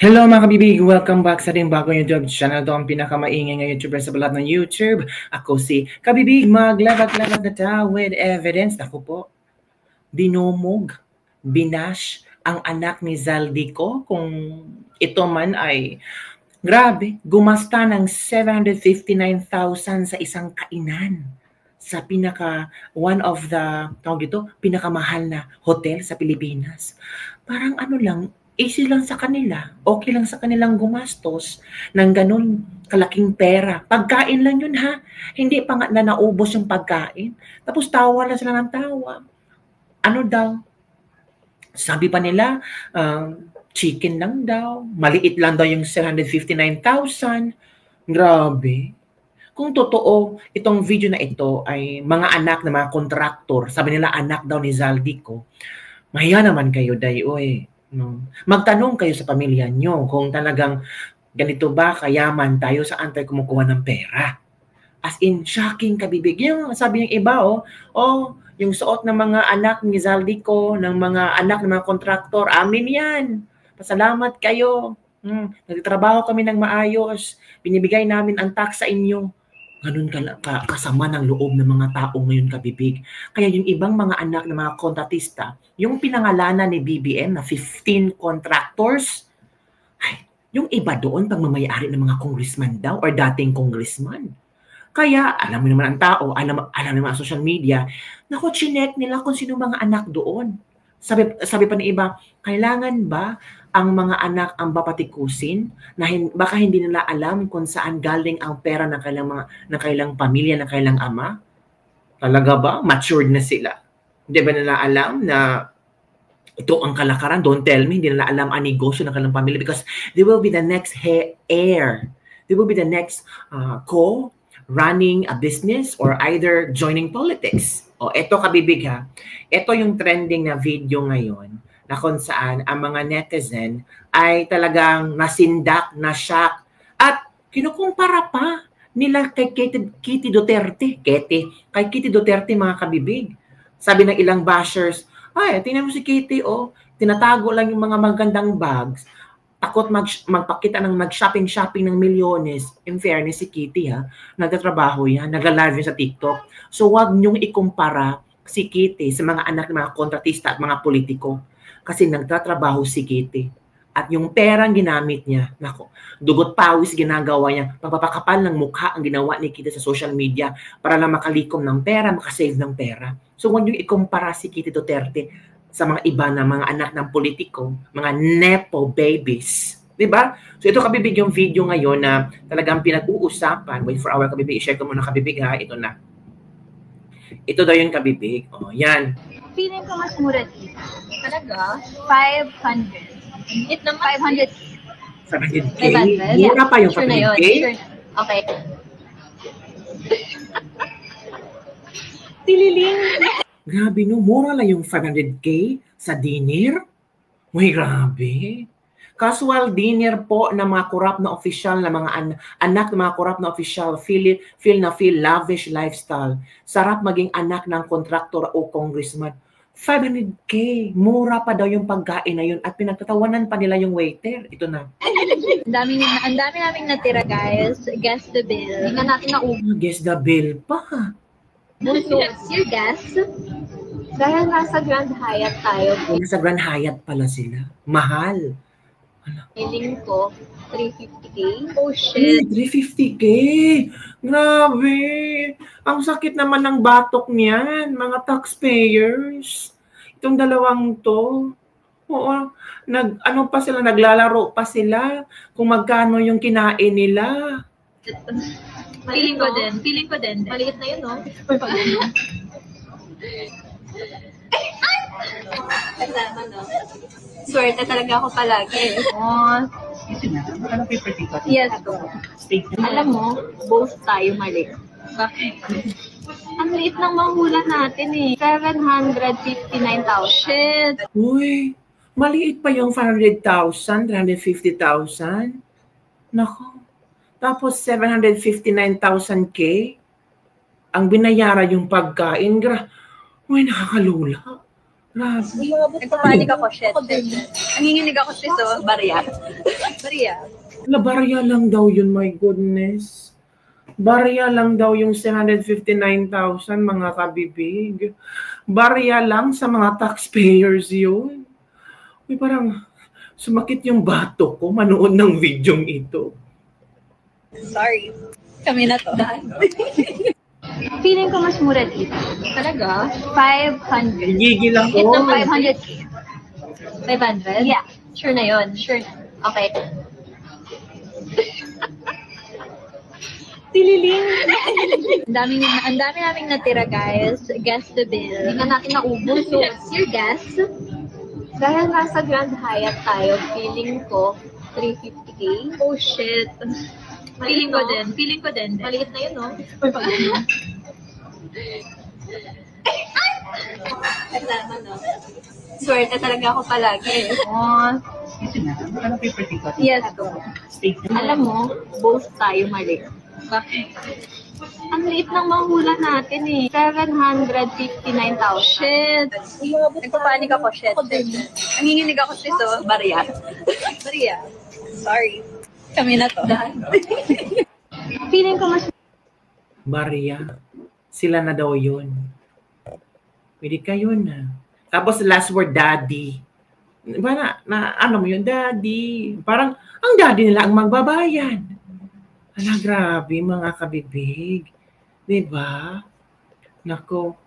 Hello mga kabibig! Welcome back sa ating bagong YouTube channel. Ito ang pinakamaingay ng YouTuber sa balat ng YouTube. Ako si Kabibig, maglabat-labat na ta with evidence. Ako po, dinumog, binash ang anak ni Zaldico. Kung ito man ay, grabe, gumasta ng 759,000 sa isang kainan sa one of the, pinakamahal na hotel sa Pilipinas. Parang ano lang, easy lang sa kanila, okay lang sa kanilang gumastos ng ganun kalaking pera. Pagkain lang yun ha, hindi pa nga na naubos yung pagkain. Tapos tawa lang sila ng tawa. Ano daw? Sabi pa nila, chicken lang daw, maliit lang daw yung 759,000. Grabe. Kung totoo, itong video na ito ay mga anak ng mga kontraktor, sabi nila anak daw ni Zaldico, mahiya naman kayo, dayoy. No. Magtanong kayo sa pamilya nyo kung talagang ganito ba kayaman tayo, saan tayo kumukuha ng pera. As in, shocking kabibig. Yung sabi ng iba, yung suot ng mga anak ni Zaldico, ng mga anak ng mga kontraktor, amin yan. Pasalamat kayo. Nagtatrabaho kami ng maayos. Binibigay namin ang tax sa inyo. Ganun kasama ng loob ng mga tao ngayon kabibig. Kaya yung ibang mga anak ng mga kontratista, yung pinangalanan ni BBM na 15 contractors, ay, yung iba doon pagmamayari ng mga congressman daw or dating congressman. Kaya alam mo naman ang tao, alam naman ang social media, naku, chinek nila kung sino mga anak doon. Sabi pa ng iba, kailangan ba ang mga anak ang papatikusin na baka hindi nila alam kung saan galing ang pera ng kailang pamilya, ng kailang ama? Talaga ba? Matured na sila. Hindi ba nila alam na ito ang kalakaran? Don't tell me, hindi nila alam ang negosyo ng kailang pamilya because they will be the next heir. They will be the next running a business or either joining politics. Eto kabibig ha. Ito yung trending na video ngayon na kung saan ang mga netizen ay talagang nasindak, na-shock at kinukumpara pa nila kay Kitty Duterte. Kay Kitty Duterte mga kabibig. Sabi ng ilang bashers, ay, tingnan mo si Kitty, tinatago lang yung mga magandang bags. Takot magpakita ng mag-shopping ng milyones. In fairness, si Kitty nagtatrabaho yan, nag-live sa TikTok. So wag niyong ikumpara si Kitty sa mga anak ng mga kontratista at mga politiko. Kasi nagtatrabaho si Kitty. At yung perang ginamit niya, dugot pawis ginagawa niya, pagpapakapal ng mukha ang ginawa ni Kitty sa social media para lang makalikom ng pera, makasave ng pera. So wag niyong ikumpara si Kitty Duterte sa mga iba na mga anak ng politiko, mga nepo babies. Diba? So ito kabibig yung video ngayon na talagang pinag-uusapan. Wait for our kabibig. I-share ko muna kabibig ha. Ito na. Ito daw yung kabibig. Yan. Feeling ko mas mura dito. Talaga? 500. It lang 500. 500K? 500? Mura pa yung 500K? Sure. Okay. Tililing. Grabe no, mura lang yung 500K sa dinner? Uy, grabe. Casual dinner po ng mga corrupt na official, na mga anak ng mga corrupt na official, feel lavish lifestyle. Sarap maging anak ng kontraktor o congressman. 500K, mura pa daw yung pagkain na yun at pinagtatawanan pa nila yung waiter. Ito na. Ang dami naming natira, guys. Guess the bill. Hindi na natin naubo. Guess the bill pa. What's your guess? Dahil nasa Grand Hyatt tayo. Nasa Grand Hyatt pala sila. Mahal. Feeling ko, 350K. Oh, shit. 350K? Grabe. Ang sakit naman ng batok niyan, mga taxpayers. Itong dalawang to. Oo, naglalaro pa sila kung magkano yung kinain nila. Feeling ko din. Maliit na yun, no? Swerte talaga ako palagi. Yes. Alam mo, both tayo mali. Bakit? Ang liit ng mahula natin 759,000. Shit! Uy, maliit pa yung 500,000, 350,000. Nako. Tapos 759,000K ang binayaran yung pagkain. Uy, nakakalula. Grabe. Nagpapanik ako, shit. Nanginginig ako sis, Barya. Barya. Barya lang daw yun, my goodness. Barya lang daw yung 759,000 mga kabibig. Barya lang sa mga taxpayers yun. Uy, parang sumakit yung bato ko manood ng videong ito. Sorry. Kami na to. Feeling ko mas mura dito. Talaga? 500. Gigil ako. Ito 500k. 500? Yeah. Sure na yun. Sure na. Okay. Tililing. Ang dami naming natira, guys. Guess the bill. Hindi na natin naubos. So, what's your guess? Dahil nasa Grand Hyatt tayo, feeling ko 350k. Oh, shit. Feeling ko din. Feeling ko din. Maliit na yun, no? Kasama, no? Swerte talaga ako palagi. Oh. Ano paper ticket? Yes, go. Alam mo, both tayo mali. Bakit? Ang liit ng mahula natin eh. 759,000. Shit! Nagpapanik ako, shit. Nanginginig ako sis, Barya. Barya. Sorry. Kami na to. Feeling ko mas... Barya. Sila na daw yun. Pwede kayo na. Tapos last word, daddy. Diba ano mo yun, daddy? Parang ang daddy nila ang magbabayad. Ala, grabe mga kabibig. Diba? Nako,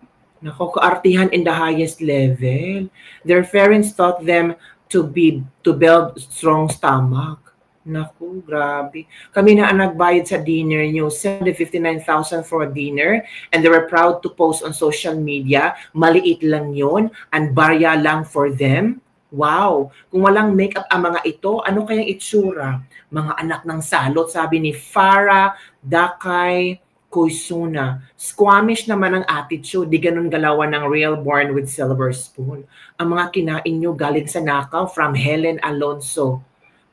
kaartihan in the highest level. Their parents taught them to build strong stomach. Naku, grabe. Kami na ang nagbayad sa dinner nyo, 759,000 for a dinner, and they were proud to post on social media. Maliit lang yon, and barya lang for them. Wow! Kung walang makeup ang mga ito, ano kayang itsura? Mga anak ng salot, sabi ni Farah Dakay Koysuna. Squamish naman ang attitude, di ganun galawan ng real born with silver spoon. Ang mga kinain nyo galing sa nakaw from Helen Alonso.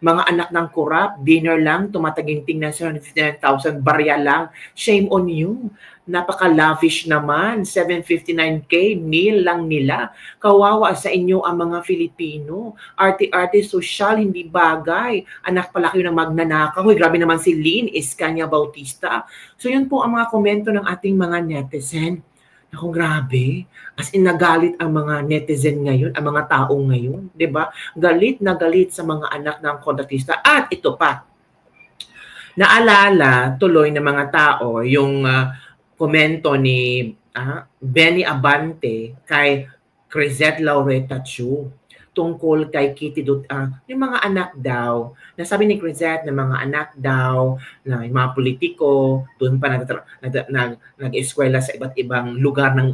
Mga anak ng kurap, dinner lang, tumataginting ng 759,000, barya lang. Shame on you. Napaka-lavish naman. 759k, meal lang nila. Kawawa sa inyo ang mga Filipino. Arte-arte, social, hindi bagay. Anak pala kayo ng magnanakaw. Hoy, grabe naman si Lynn Escania Bautista. So yun po ang mga komento ng ating mga netizen. Ako, grabe. As in, nagalit ang mga netizen ngayon, ang mga tao ngayon. 'Di ba? Galit na galit sa mga anak ng kontratista. At ito pa, naalala tuloy ng mga tao yung komento ni Benny Abante kay Crisette Laureta Chu tungkol kay Kitty yung mga anak daw, nasabi ni Crisette na mga anak daw, na yung mga politiko, doon pa nag-eskwela sa iba't ibang lugar ng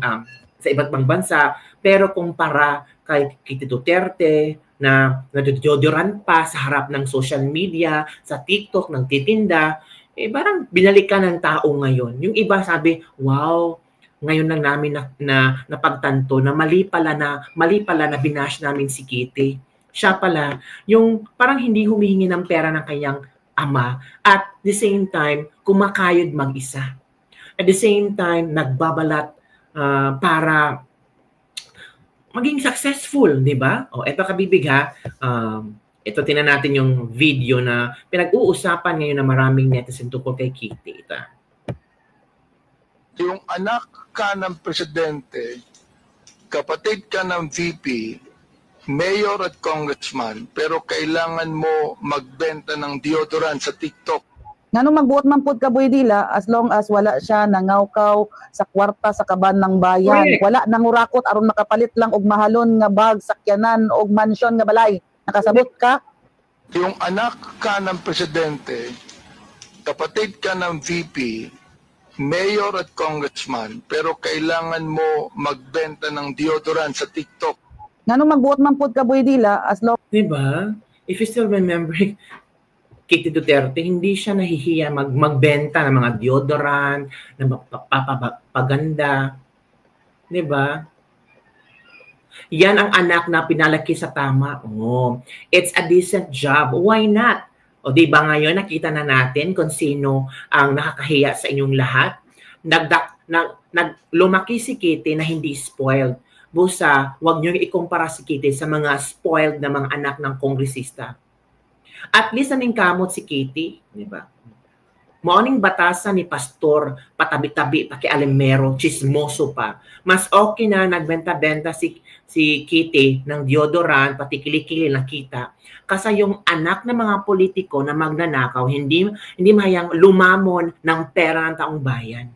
sa iba't ibang bansa, pero kumpara kay Kitty Duterte na nadodyoran pa sa harap ng social media, sa TikTok, nagtitinda, parang binalikan ng tao ngayon. Yung iba sabi, wow, ngayon lang namin na napagtanto na mali pala na binash namin si Kitty. Siya pala, yung parang hindi humihingi ng pera ng kanyang ama at the same time, kumakayod mag-isa. At the same time, nagbabalat para maging successful, di ba? O, eto kabibig ha, ito tingnan natin yung video na pinag-uusapan ngayon na maraming netizen tungkol kay Kitty. Ito. Yung anak ka ng presidente, kapatid ka ng VP, mayor at congressman, pero kailangan mo magbenta ng deodorant sa TikTok. Nganong magbuot man pud ka Boydila as long as wala siya nangawkaw sa kwarta sa kaban ng bayan. Correct. Wala nangurakot aron makapalit lang og mahalon nga bag, sakyanan og mansyon nga balay. Nakasabot ka? Yung anak ka ng presidente, kapatid ka ng VP, mayor at congressman, pero kailangan mo magbenta ng deodorant sa TikTok. Nganong magbuot man pud ka Boydila as long Diba? If you still remember, Kitty Duterte, hindi siya nahihiya magbenta ng mga deodorant, ng paganda. Diba? Yan ang anak na pinalaki sa tama. Oh, it's a decent job. Why not? O diba ngayon, nakita na natin kung sino ang nakakahiya sa inyong lahat. Lumaki si Kitty na hindi spoiled. Busa, wag niyo ikumpara si Kitty sa mga spoiled na mga anak ng kongresista. At least naning kamot si Kitty, di ba? Morning batasan ni pastor, patabi-tabi, pakialimero, chismoso pa. Mas okay na nagbenta-benta si Kitty ng deodorant, pati kilikili na kita. Kasi yung anak ng mga politiko na magnanakaw, hindi mahayang lumamon ng pera ng taong bayan.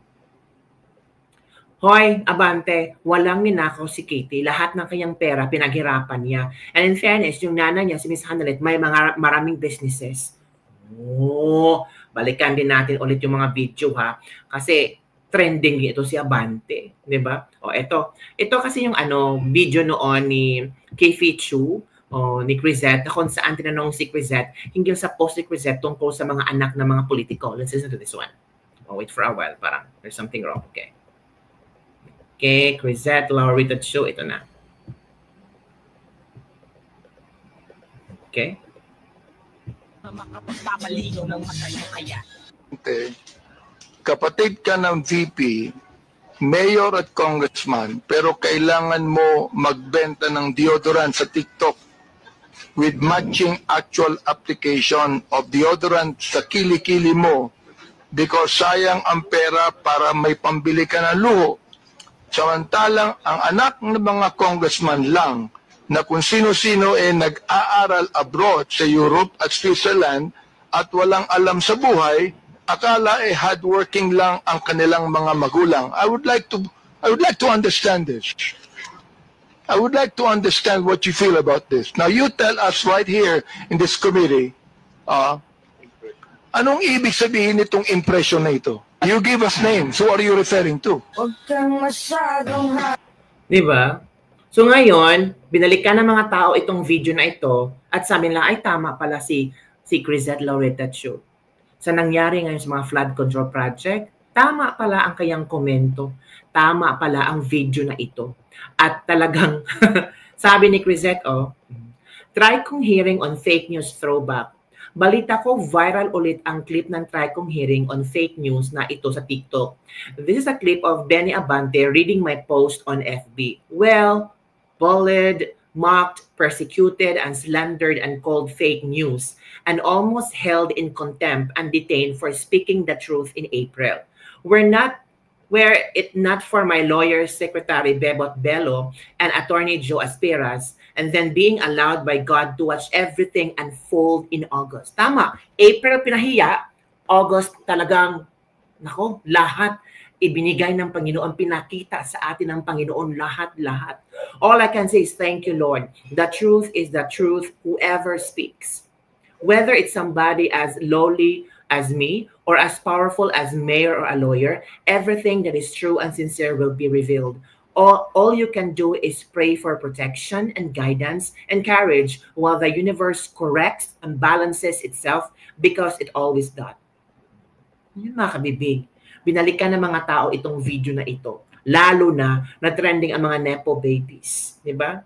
Hoy, abante, walang ninakaw si Kitty. Lahat ng kanyang pera, pinaghirapan niya. And in fairness, yung nana niya, si Miss Hanelet, may maraming businesses. Oh, balikan din natin ulit yung mga video ha. Kasi trending ito si Abante, 'di ba? O ito kasi yung video noon ni Kay Chu ni Crisette kung saan tinanong si Crisette hinggil sa post ni Crisette tungkol sa mga anak ng mga politiko. Let's listen to this one. Oh, wait for a while, parang there's something wrong. Okay, Crisette Laurita Chu, ito na. Okay. Makapagpapaligaw ng mata niyo kaya. Kapatid ka ng VP, mayor at congressman, pero kailangan mo magbenta ng deodorant sa TikTok with matching actual application of deodorant sa kilikili mo because sayang ang pera para may pambili ka ng luho. Samantalang ang anak ng mga congressman lang na kung sino-sino nag-aaral abroad sa Europe at Switzerland at walang alam sa buhay, akala hardworking lang ang kanilang mga magulang. I would like to understand this. I would like to understand what you feel about this. Now you tell us right here in this committee, anong ibig sabihin nitong impression na ito? You give us names. Who are you referring to? Huwag kang masyadong Diba? So ngayon, binalikan ng mga tao itong video na ito at sabi nila, ay tama pala si Crisette Laurita Chu. Sa nangyari ngayon sa mga flood control project, tama pala ang kayang komento. Tama pala ang video na ito. At talagang, sabi ni Crisette, try kong hearing on fake news throwback. Balita ko, viral ulit ang clip ng try kong hearing on fake news na ito sa TikTok. This is a clip of Benny Abante reading my post on FB. Well, bullied, mocked, persecuted, and slandered and called fake news, and almost held in contempt and detained for speaking the truth in April. Were it not for my lawyer, Secretary Bebot Bello, and Attorney Joe Aspiras, and then being allowed by God to watch everything unfold in August. Tama, April pinahiya, August talagang, lahat ibinigay ng Panginoon, pinakita sa atin ng Panginoon lahat. All I can say is thank you, Lord. The truth is the truth, whoever speaks. Whether it's somebody as lowly as me or as powerful as mayor or a lawyer, everything that is true and sincere will be revealed. All you can do is pray for protection and guidance and courage while the universe corrects and balances itself because it always does. Yun mga kabibig. Binalikan ng mga tao itong video na ito. Lalo na trending ang mga Nepo babies. Diba?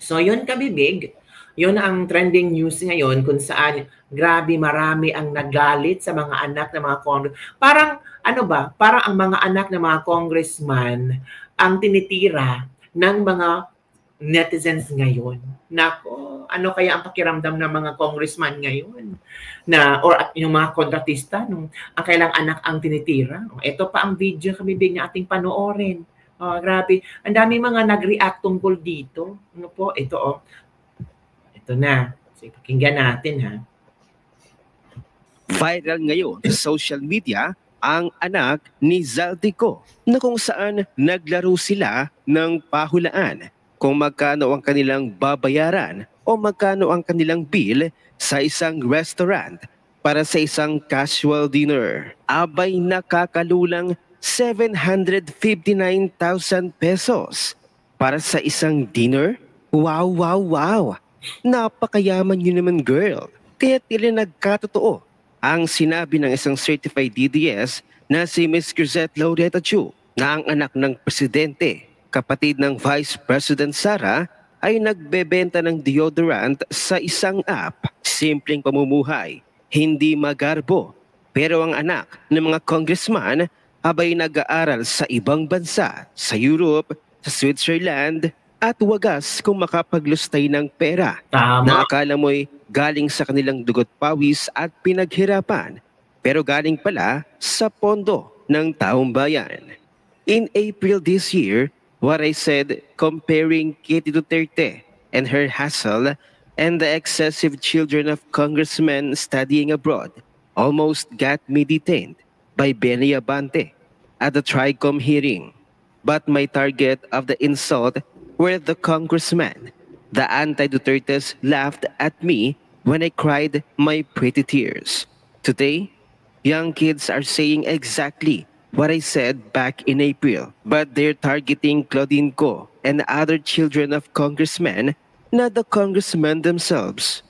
So yun kabibig. Yun ang trending news ngayon kung saan grabe marami ang nagalit sa mga anak ng mga Parang parang ang mga anak ng mga congressman ang tinitira ng mga netizens ngayon. Nako, ano kaya ang pakiramdam ng mga congressman ngayon? Or yung mga kontratista, ang kailang anak ang tinitira. Ito pa ang video kabibig na ating panoorin. Grabe. Ang dami mga nag-react tungkol dito. Ano po? Ito Ito na. So, pakinggan natin ha. Viral ngayon sa social media ang anak ni Zaldico na kung saan naglaro sila ng pahulaan kung magkano ang kanilang babayaran o magkano ang kanilang bill sa isang restaurant para sa isang casual dinner. Abay nakakalulang 759,000 pesos para sa isang dinner? Wow! Napakayaman nyo naman, girl. Kaya tila nagkatotoo ang sinabi ng isang certified DDS na si Ms. Crisette Laurita Chu na ang anak ng presidente, kapatid ng Vice President Sara, ay nagbebenta ng deodorant sa isang app. Simpleng pamumuhay, hindi magarbo. Pero ang anak ng mga congressman abay nag-aaral sa ibang bansa, sa Europe, sa Switzerland at wagas kung makapaglustay ng pera Tama. na akala mo'y galing sa kanilang dugot pawis at pinaghirapan, pero galing pala sa pondo ng taong bayan. In April this year, what I said comparing Katie Duterte and her hustle and the excessive children of congressmen studying abroad almost got me detained by Benny Abante at the TRICOM hearing. But my target of the insult were the congressmen. The anti-Dutertes laughed at me when I cried my pretty tears. Today, young kids are saying exactly what I said back in April, but they're targeting Claudine Co and other children of congressmen, not the congressmen themselves.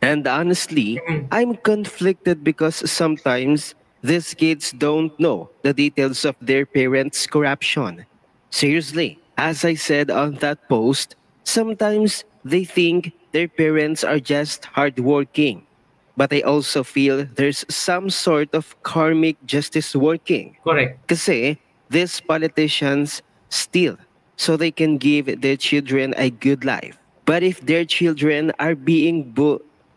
And honestly, I'm conflicted because sometimes these kids don't know the details of their parents' corruption. Seriously, as I said on that post, sometimes they think their parents are just hardworking. But I also feel there's some sort of karmic justice working. Correct. Kasi these politicians steal so they can give their children a good life. But if their children are being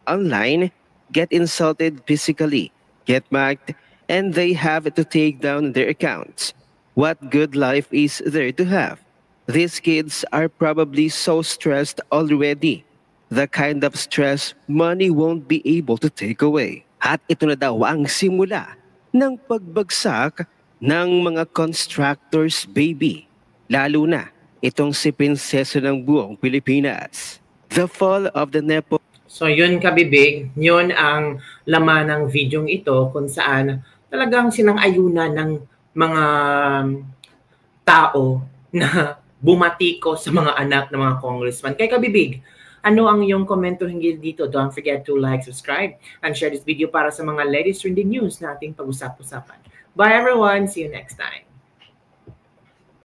online, get insulted physically, get mocked, and they have to take down their accounts, what good life is there to have? These kids are probably so stressed already. The kind of stress money won't be able to take away. At ito na daw ang simula ng pagbagsak ng mga constructors, baby. Lalo na itong si Prinseso ng buong Pilipinas. The fall of the Nepo. So yun kabibig, yun ang laman ng videong ito kung saan talagang sinang-ayunan ng mga tao na bumatiko sa mga anak ng mga congressman. Kaya kabibig, ano ang iyong komento hinggil dito? Don't forget to like, subscribe, and share this video para sa mga latest trending news na ating pag-usap-usapan. Bye everyone! See you next time!